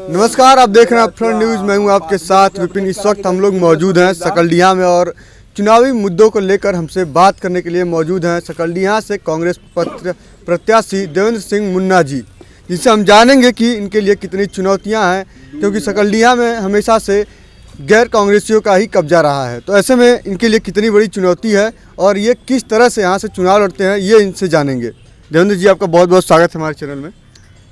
नमस्कार, आप देख रहे हैं अपफ्रंट न्यूज़। मैं हूं आपके साथ विपिन। इस वक्त हम लोग मौजूद हैं सकलडीहा में और चुनावी मुद्दों को लेकर हमसे बात करने के लिए मौजूद हैं सकलडीहा से कांग्रेस प्रत्याशी देवेंद्र सिंह मुन्ना जी, जिनसे हम जानेंगे कि इनके लिए कितनी चुनौतियां हैं, क्योंकि सकलडीहा में हमेशा से गैर कांग्रेसियों का ही कब्जा रहा है। तो ऐसे में इनके लिए कितनी बड़ी चुनौती है और ये किस तरह से यहाँ से चुनाव लड़ते हैं, ये इनसे जानेंगे। देवेंद्र जी, आपका बहुत बहुत स्वागत है हमारे चैनल में।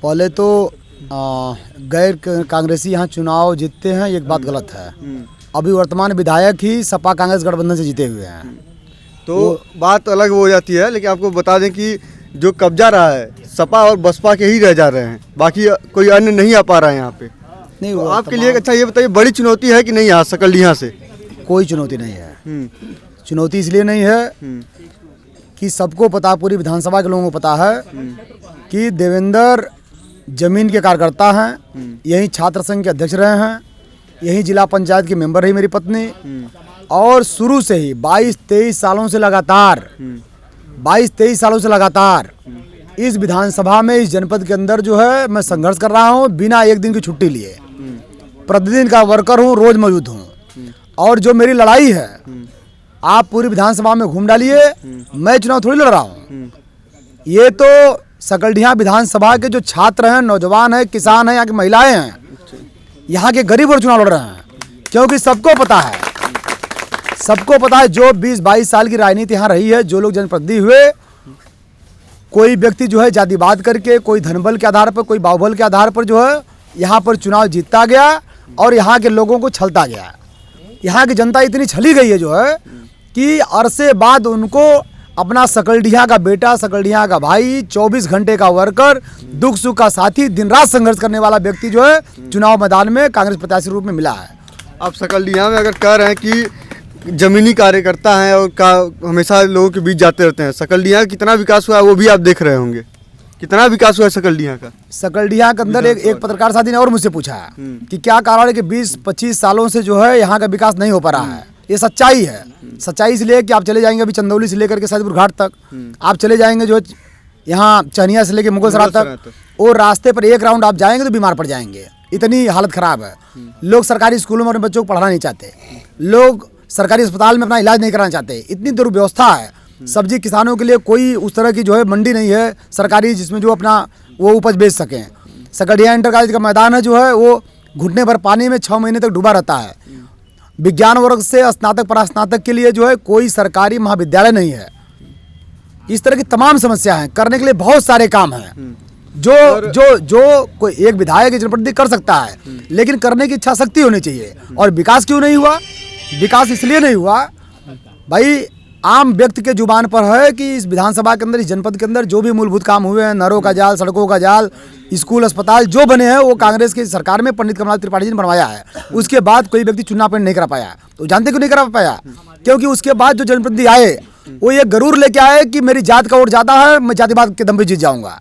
पहले तो गैर कांग्रेसी यहाँ चुनाव जीतते हैं, ये एक बात गलत है। अभी वर्तमान विधायक ही सपा कांग्रेस गठबंधन से जीते हुए हैं, तो बात अलग हो जाती है। लेकिन आपको बता दें कि जो कब्जा रहा है सपा और बसपा के ही रह जा रहे हैं, बाकी कोई अन्य नहीं आ पा रहा है यहाँ पे। नहीं तो आपके लिए अच्छा ये बताइए, बड़ी चुनौती है कि नहीं यहाँ सकलडीहा से? कोई चुनौती नहीं है। चुनौती इसलिए नहीं है कि सबको पता, पूरी विधानसभा के लोगों को पता है कि देवेंद्र जमीन के कार्यकर्ता हैं। यही छात्र संघ के अध्यक्ष रहे हैं, यही जिला पंचायत की मेंबर रही मेरी पत्नी, और शुरू से ही 22-23 सालों से लगातार 22-23 सालों से लगातार इस विधानसभा में, इस जनपद के अंदर जो है मैं संघर्ष कर रहा हूँ बिना एक दिन की छुट्टी लिए। प्रतिदिन का वर्कर हूँ, रोज मौजूद हूँ। और जो मेरी लड़ाई है, आप पूरी विधानसभा में घूम डालिए, मैं चुनाव थोड़ी लड़ रहा हूँ। ये तो सकलडीहा विधानसभा के जो छात्र हैं, नौजवान हैं, किसान हैं, यहाँ की महिलाएं हैं, यहाँ के गरीब और चुनाव लड़ रहे हैं। क्योंकि सबको पता है जो 20-22 साल की राजनीति यहाँ रही है, जो लोग जनप्रतिनिधि हुए, कोई व्यक्ति जो है जातिवाद करके, कोई धनबल के आधार पर, कोई बाहुबल के आधार पर जो है यहाँ पर चुनाव जीतता गया और यहाँ के लोगों को छलता गया। यहाँ की जनता इतनी छली गई है जो है कि अरसे बाद उनको अपना सकलडीहा का बेटा, सकलडीहा का भाई, 24 घंटे का वर्कर, दुख सुख का साथी, दिन रात संघर्ष करने वाला व्यक्ति जो है चुनाव मैदान में कांग्रेस प्रत्याशी रूप में मिला है। आप सकलडीहा में अगर कह रहे हैं कि जमीनी कार्यकर्ता हैं और हमेशा लोगों के बीच जाते रहते हैं, सकलडीहा कितना विकास हुआ है वो भी आप देख रहे होंगे। कितना विकास हुआ है सकलडीहा का? सकलडीहा के अंदर एक पत्रकार साथी ने और मुझसे पूछा है कि क्या कारण है कि 20-25 सालों से जो है यहाँ का विकास नहीं हो पा रहा है। ये सच्चाई है। सच्चाई इसलिए कि आप चले जाएंगे अभी चंदौली से लेकर के सैदपुर घाट तक, आप चले जाएंगे जो यहाँ चनिया से लेकर मुगलसराय तक, और रास्ते पर एक राउंड आप जाएंगे तो बीमार पड़ जाएंगे, इतनी हालत खराब है। लोग सरकारी स्कूलों में अपने बच्चों को पढ़ाना नहीं चाहते, लोग सरकारी अस्पताल में अपना इलाज नहीं कराना चाहते, इतनी दुर्व्यवस्था है। सब्जी किसानों के लिए कोई उस तरह की जो है मंडी नहीं है सरकारी, जिसमें जो अपना वो उपज बेच सकें। सकलडीहा इंटर कॉलेज का मैदान है जो है वो घुटने भर पानी में 6 महीने तक डूबा रहता है। विज्ञान वर्ग से स्नातक परास्नातक के लिए जो है कोई सरकारी महाविद्यालय नहीं है। इस तरह की तमाम समस्या हैं। करने के लिए बहुत सारे काम हैं जो कोई एक विधायक जनप्रतिनिधि कर सकता है, लेकिन करने की इच्छा शक्ति होनी चाहिए। और विकास क्यों नहीं हुआ? विकास इसलिए नहीं हुआ भाई, आम व्यक्ति के जुबान पर है कि इस विधानसभा के अंदर, इस जनपद के अंदर जो भी मूलभूत काम हुए हैं, नहरों का जाल, सड़कों का जाल, स्कूल, अस्पताल जो बने हैं, वो कांग्रेस की सरकार में पंडित कमलनाथ त्रिपाठी जी ने बनवाया है। उसके बाद कोई व्यक्ति चुनाव पर नहीं करा पाया। तो जानते क्यों नहीं करा पाया? क्योंकि उसके बाद जो जनप्रतिनिधि आए वो ये गरूर लेके आए कि मेरी जात का वोट ज़्यादा है, मैं जातिवाद के दम पे जीत जाऊँगा।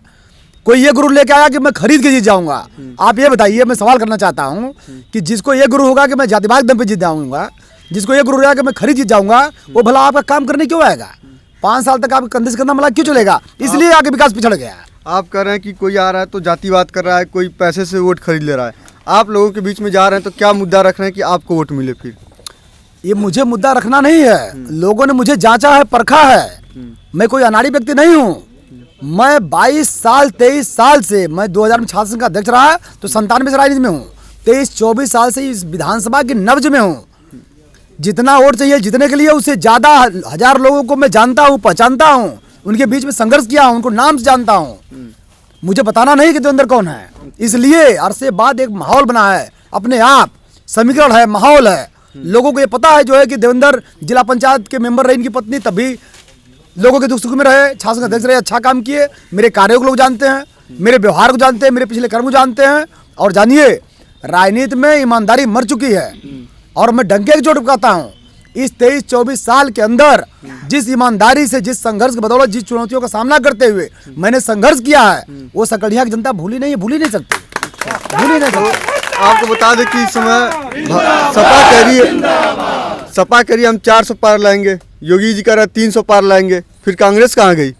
कोई ये गुरूर लेके आया कि मैं खरीद के जीत जाऊँगा। आप ये बताइए, मैं सवाल करना चाहता हूँ कि जिसको ये गुरूर होगा कि मैं जातिवाद के दम पे जीत जाऊँगा, जिसको ये गुरूर होगा कि मैं खरीद जीत जाऊँगा, वो भला आपका काम करने क्यों आएगा? 5 साल तक आपके कंधे से कंधा मिला क्यों चलेगा? इसलिए आगे विकास पिछड़ गया। आप कह रहे हैं कि कोई आ रहा है तो जातिवाद कर रहा है, कोई पैसे से वोट खरीद ले रहा है। आप लोगों के बीच में जा रहे हैं तो क्या मुद्दा रख रहे हैं कि आपको वोट मिले? फिर ये मुझे मुद्दा रखना नहीं है, लोगों ने मुझे जांचा है, परखा है। मैं कोई अनाड़ी व्यक्ति नहीं हूँ। मैं 23 साल से, मैं 2000 में छात्र संघ का अध्यक्ष रहा तो 97 से राजनीति में हूँ। 23-24 साल से इस विधानसभा की नब्ज में हूँ। जितना वोट चाहिए जीतने के लिए उससे ज़्यादा 1000 लोगों को मैं जानता हूँ, पहचानता हूँ, उनके बीच में संघर्ष किया हूँ, उनको नाम से जानता हूँ। मुझे बताना नहीं कि देवेंद्र कौन है। इसलिए अरसे बाद एक माहौल बना है, अपने आप समीकरण है, माहौल है। लोगों को ये पता है जो है कि देवेंद्र जिला पंचायत के मेंबर रहे, इनकी पत्नी, तभी लोगों के दुख सुख में रहे, छात्र संघ अध्यक्ष रहे, अच्छा काम किए। मेरे कार्यों को लोग जानते हैं, मेरे व्यवहार को जानते हैं, मेरे पिछले कर्म को जानते हैं। और जानिए, राजनीति में ईमानदारी मर चुकी है और मैं डंके की चोट कहता हूँ। इस 23-24 साल के अंदर जिस ईमानदारी से, जिस संघर्ष की बदौलत, जिस चुनौतियों का सामना करते हुए मैंने संघर्ष किया है, वो सकलडीहा की जनता भूल ही नहीं सकती। आपको बता दें कि इस समय सपा कह रही है हम 400 पार लाएंगे, योगी जी कह रहे हैं 300 पार लाएंगे, फिर कांग्रेस कहाँ गई?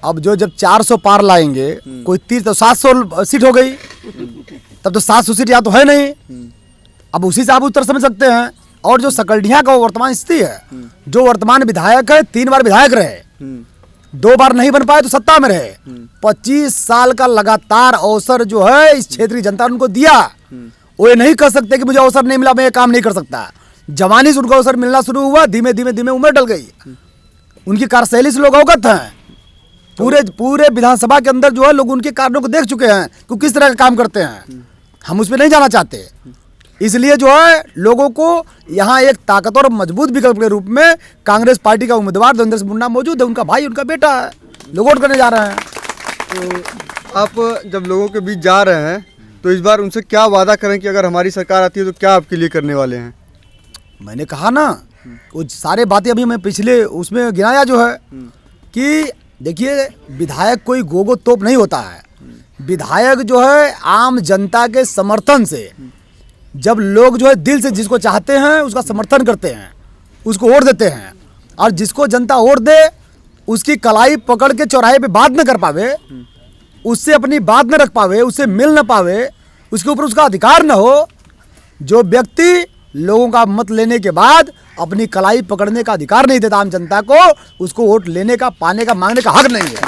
अब जो जब 400 पार लाएंगे कोई 30 तो 700 सीट हो गई, तब तो 700 सीट यहाँ तो है नहीं। अब उसी से आप उत्तर समझ सकते हैं। और जो सकलडीहा का वर्तमान स्थिति है, जो वर्तमान विधायक है 3 बार विधायक रहे, 2 बार नहीं बन पाए तो सत्ता में रहे, 25 साल का लगातार अवसर जो है इस क्षेत्रीय जनता ने उनको दिया। वो ये नहीं कर सकते कि मुझे अवसर नहीं मिला, मैं ये काम नहीं कर सकता। जवानी से उनको अवसर मिलना शुरू हुआ, धीमे धीमे धीमे उम्र डल गई। उनकी कार्यशैली से लोग अवगत हैं। पूरे विधानसभा के अंदर जो है लोग उनके कार्यों को देख चुके हैं कि किस तरह का काम करते हैं। हम उस पर नहीं जाना चाहते। इसलिए जो है लोगों को यहाँ एक ताकतवर और मजबूत विकल्प के रूप में कांग्रेस पार्टी का उम्मीदवार देवेंद्र सिंह मुंडा मौजूद है। उनका भाई, उनका बेटा है, लोग वोट करने जा रहे हैं। तो आप जब लोगों के बीच जा रहे हैं तो इस बार उनसे क्या वादा करें कि अगर हमारी सरकार आती है तो क्या आपके लिए करने वाले हैं? मैंने कहा ना, वो सारे बातें अभी मैं पिछले उसमें गिनाया जो है कि देखिए, विधायक कोई गोगो तोप नहीं होता है। विधायक जो है आम जनता के समर्थन से, जब लोग जो है दिल से जिसको चाहते हैं उसका समर्थन करते हैं, उसको वोट देते हैं, और जिसको जनता वोट दे उसकी कलाई पकड़ के चौराहे पे बात न कर पावे, उससे अपनी बात न रख पावे, उससे मिल न पावे, उसके ऊपर उसका अधिकार न हो, जो व्यक्ति लोगों का मत लेने के बाद अपनी कलाई पकड़ने का अधिकार नहीं देता आम जनता को, उसको वोट लेने का, पाने का, मांगने का हक नहीं है।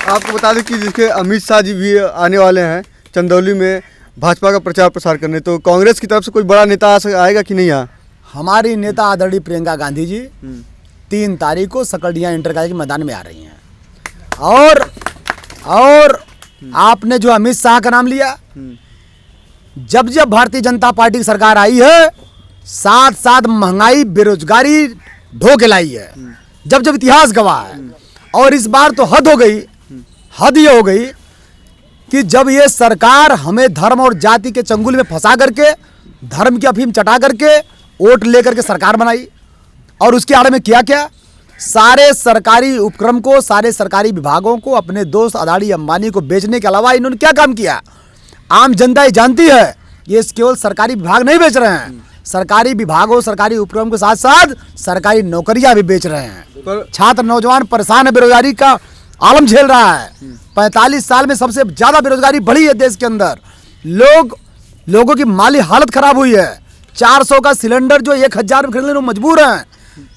आपको बता दें कि जिसके अमित शाह जी भी आने वाले हैं चंदौली में भाजपा का प्रचार प्रसार करने, तो कांग्रेस की तरफ से कोई बड़ा नेता आएगा कि नहीं यहाँ? हमारी नेता आदरणीय प्रियंका गांधी जी 3 तारीख को सकलडीहा इंटर कॉलेज के मैदान में आ रही हैं। और आपने जो अमित शाह का नाम लिया, जब जब भारतीय जनता पार्टी की सरकार आई है, साथ साथ महंगाई, बेरोजगारी ढो के लाई है, जब जब इतिहास गवाह है। और इस बार तो हद हो गई, हद ये हो गई कि जब ये सरकार हमें धर्म और जाति के चंगुल में फंसा करके, धर्म की अफीम चटा करके वोट लेकर के सरकार बनाई, और उसके आड़ में किया क्या, सारे सरकारी उपक्रम को, सारे सरकारी विभागों को अपने दोस्त अदानी अंबानी को बेचने के अलावा इन्होंने क्या काम किया? आम जनता ये जानती है, ये केवल सरकारी विभाग नहीं बेच रहे हैं, सरकारी विभागों, सरकारी उपक्रम के साथ साथ सरकारी नौकरियां भी बेच रहे हैं। छात्र नौजवान परेशान है, बेरोजगारी का आलम झेल रहा है। 45 साल में सबसे ज्यादा बेरोजगारी बढ़ी है देश के अंदर। लोगों की माली हालत खराब हुई है। 400 का सिलेंडर जो 1000 में खरीदने मजबूर हैं,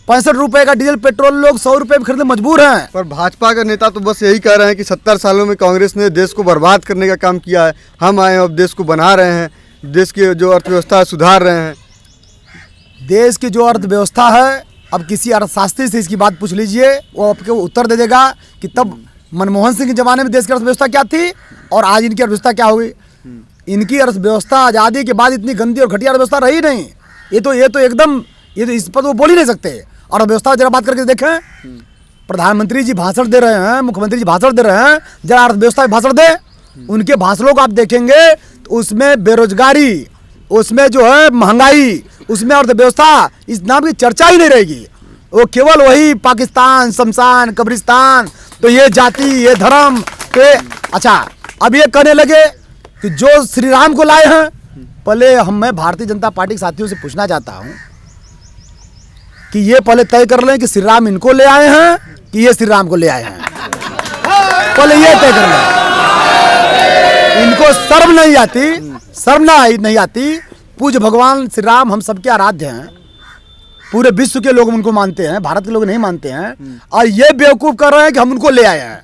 65 रुपए का डीजल पेट्रोल लोग 100 रुपए में खरीदने मजबूर हैं। पर भाजपा का नेता तो बस यही कह रहे हैं कि 70 सालों में कांग्रेस ने देश को बर्बाद करने का काम किया है, हम आए अब देश को बना रहे हैं, देश की जो अर्थव्यवस्था है सुधार रहे हैं। देश की जो अर्थव्यवस्था है, अब किसी अर्थशास्त्री से इसकी बात पूछ लीजिए, वो आपको उत्तर दे देगा कि तब मनमोहन सिंह के ज़माने में देश की अर्थव्यवस्था क्या थी और आज इनकी अर्थव्यवस्था क्या हुई। इनकी अर्थव्यवस्था आज़ादी के बाद इतनी गंदी और घटिया अर्थव्यवस्था रही नहीं। ये तो एकदम, ये तो इस पर वो बोल ही नहीं सकते। और अर्थव्यवस्था जरा बात करके देखें, प्रधानमंत्री जी भाषण दे रहे हैं, मुख्यमंत्री जी भाषण दे रहे हैं, जरा अर्थव्यवस्था में भाषण दें। उनके भाषणों को आप देखेंगे तो उसमें बेरोजगारी, उसमें जो है महंगाई, उसमें अर्थव्यवस्था, इस नाम की चर्चा ही नहीं रहेगी। वो केवल वही पाकिस्तान, शमशान, कब्रिस्तान, तो ये जाति, ये धर्म, तो अच्छा अब ये कहने लगे कि जो श्री राम को लाए हैं। पहले मैं भारतीय जनता पार्टी के साथियों से पूछना चाहता हूं कि ये पहले तय कर लें कि श्री राम इनको ले आए हैं कि ये श्री राम को ले आए हैं। पहले ये तय कर लें। इनको शर्म नहीं आती, शर्म नहीं आती। पूज्य भगवान श्री राम हम सबके आराध्य हैं, पूरे विश्व के लोग उनको मानते हैं, भारत के लोग नहीं मानते हैं, और ये बेवकूफ़ कर रहे हैं कि हम उनको ले आए हैं।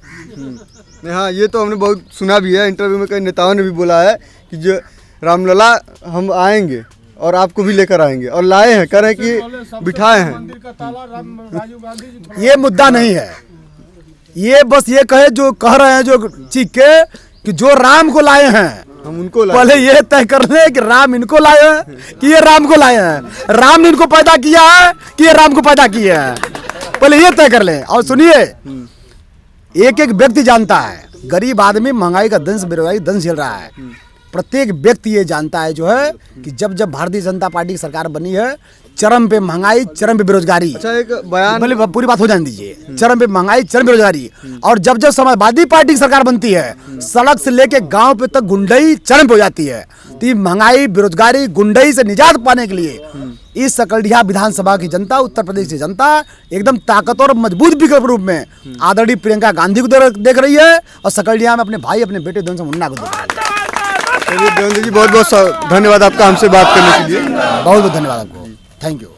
हाँ, ये तो हमने बहुत सुना भी है, इंटरव्यू में कई नेताओं ने भी बोला है कि जो रामलला हम आएंगे और आपको भी लेकर आएंगे, और लाए हैं, कह रहे हैं कि बिठाए हैं। ये मुद्दा नहीं है, ये बस ये कहे जो कह रहे हैं, जो चीख के कि जो राम को लाए हैं हम उनको लाए। पहले ये तय कर लें कि राम इनको लाए हैं कि ये राम को लाए हैं। राम ने इनको पैदा किया है कि ये राम को पैदा किया है, पहले ये तय कर लें। और सुनिए, एक एक व्यक्ति जानता है, गरीब आदमी महंगाई का दंश, बेरोजगारी दंश झेल रहा है। प्रत्येक व्यक्ति ये जानता है जो है कि जब जब भारतीय जनता पार्टी की सरकार बनी है, चरम पे महंगाई, चरम पे बेरोजगारी। अच्छा, एक बयान, पहले पूरी बात हो जाने दीजिए। चरम पे महंगाई, चरम पे बेरोजगारी। और जब जब समाजवादी पार्टी की सरकार बनती है, सड़क से लेके गांव पे तक गुंडई चरम पे हो जाती है। तो ये महंगाई, बेरोजगारी, गुंडई से निजात पाने के लिए इस सकलडीहा विधानसभा की जनता, उत्तर प्रदेश की जनता एकदम ताकतवर और मजबूत विकल्प रूप में आदरणीय प्रियंका गांधी को देख रही है और सकलडीहा में अपने भाई, अपने बेटे देवेंद्र मुन्ना को देख रही है। चलिए देवेंद्र जी, बहुत बहुत धन्यवाद आपका हमसे बात करने के लिए। बहुत बहुत धन्यवाद आपको। Thank you.